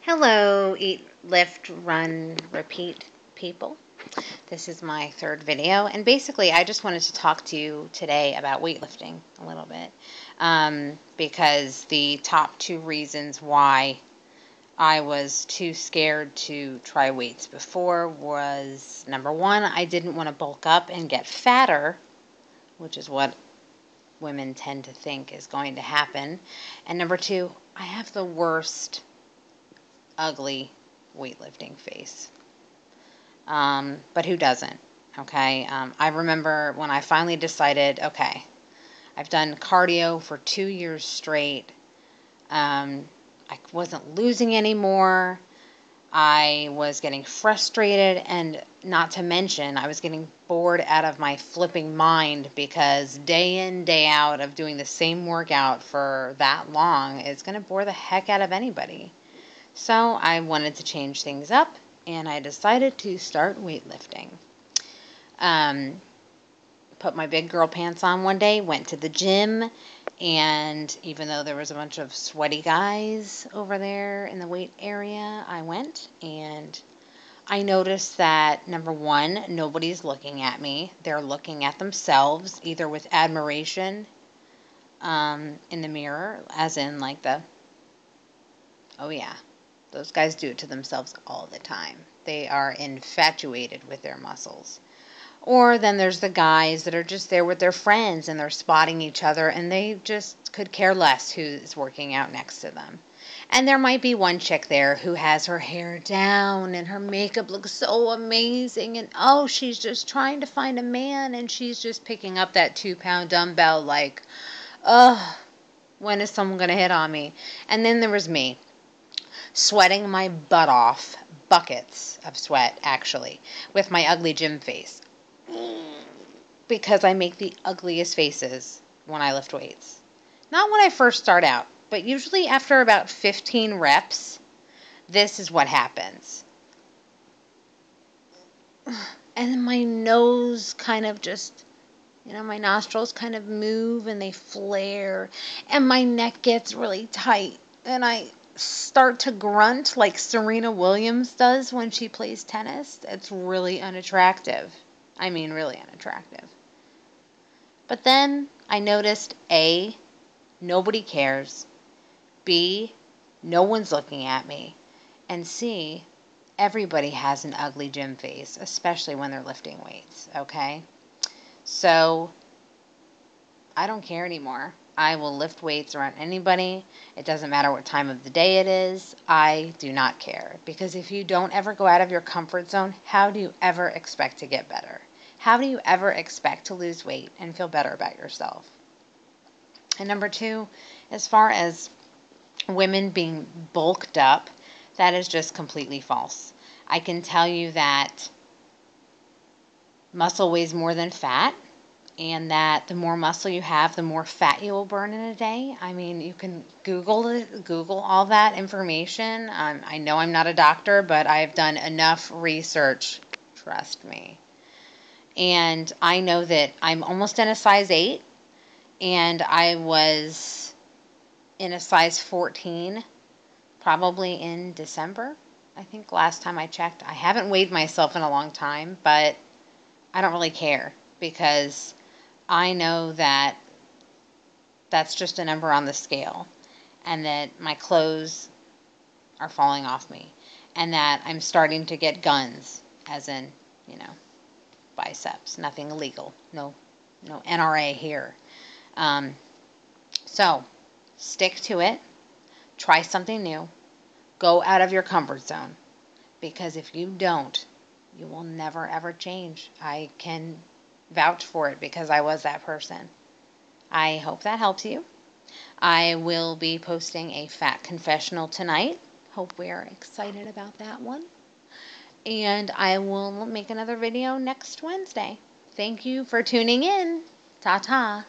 Hello, eat, lift, run, repeat people. This is my third video, and basically I just wanted to talk to you today about weightlifting a little bit, because the top two reasons why I was too scared to try weights before was, number one, I didn't want to bulk up and get fatter, which is what women tend to think is going to happen, and number two, I have the worst ugly weightlifting face. But who doesn't? Okay. I remember when I finally decided, okay, I've done cardio for 2 years straight. I wasn't losing anymore. I was getting frustrated, and not to mention, I was getting bored out of my flipping mind because day in, day out of doing the same workout for that long is going to bore the heck out of anybody. So I wanted to change things up, and I decided to start weightlifting. Put my big girl pants on one day, went to the gym, and even though there was a bunch of sweaty guys over there in the weight area, I went, and I noticed that, number one, nobody's looking at me. They're looking at themselves, either with admiration in the mirror, as in like the, oh yeah, those guys do it to themselves all the time. They are infatuated with their muscles. Or then there's the guys that are just there with their friends and they're spotting each other and they just could care less who's working out next to them. And there might be one chick there who has her hair down and her makeup looks so amazing, and oh, she's just trying to find a man, and she's just picking up that 2-pound dumbbell like, ugh, when is someone going to hit on me? And then there was me, sweating my butt off, buckets of sweat actually, with my ugly gym face, because I make the ugliest faces when I lift weights. Not when I first start out, but usually after about 15 reps, this is what happens. And my nose kind of just, my nostrils kind of move and they flare, and my neck gets really tight, and I start to grunt like Serena Williams does when she plays tennis. It's really unattractive. I mean, really unattractive. But then I noticed A, nobody cares. B, no one's looking at me. And C, everybody has an ugly gym face, especially when they're lifting weights, okay? So I don't care anymore. I will lift weights around anybody. It doesn't matter what time of the day it is. I do not care. Because if you don't ever go out of your comfort zone, how do you ever expect to get better? How do you ever expect to lose weight and feel better about yourself? And number two, as far as women being bulked up, that is just completely false. I can tell you that muscle weighs more than fat, and that the more muscle you have, the more fat you will burn in a day. I mean, you can Google all that information. I know I'm not a doctor, but I've done enough research, trust me. And I know that I'm almost in a size 8, and I was in a size 14 probably in December. I think last time I checked. I haven't weighed myself in a long time, but I don't really care, because I know that that's just a number on the scale, and that my clothes are falling off me, and that I'm starting to get guns, as in, biceps. Nothing illegal. No NRA here. So stick to it. Try something new. Go out of your comfort zone, because if you don't, you will never ever change. I can vouch for it because I was that person. I hope that helps you. I will be posting a fat confessional tonight. Hope we are excited about that one. And I will make another video next Wednesday. Thank you for tuning in. Ta-ta.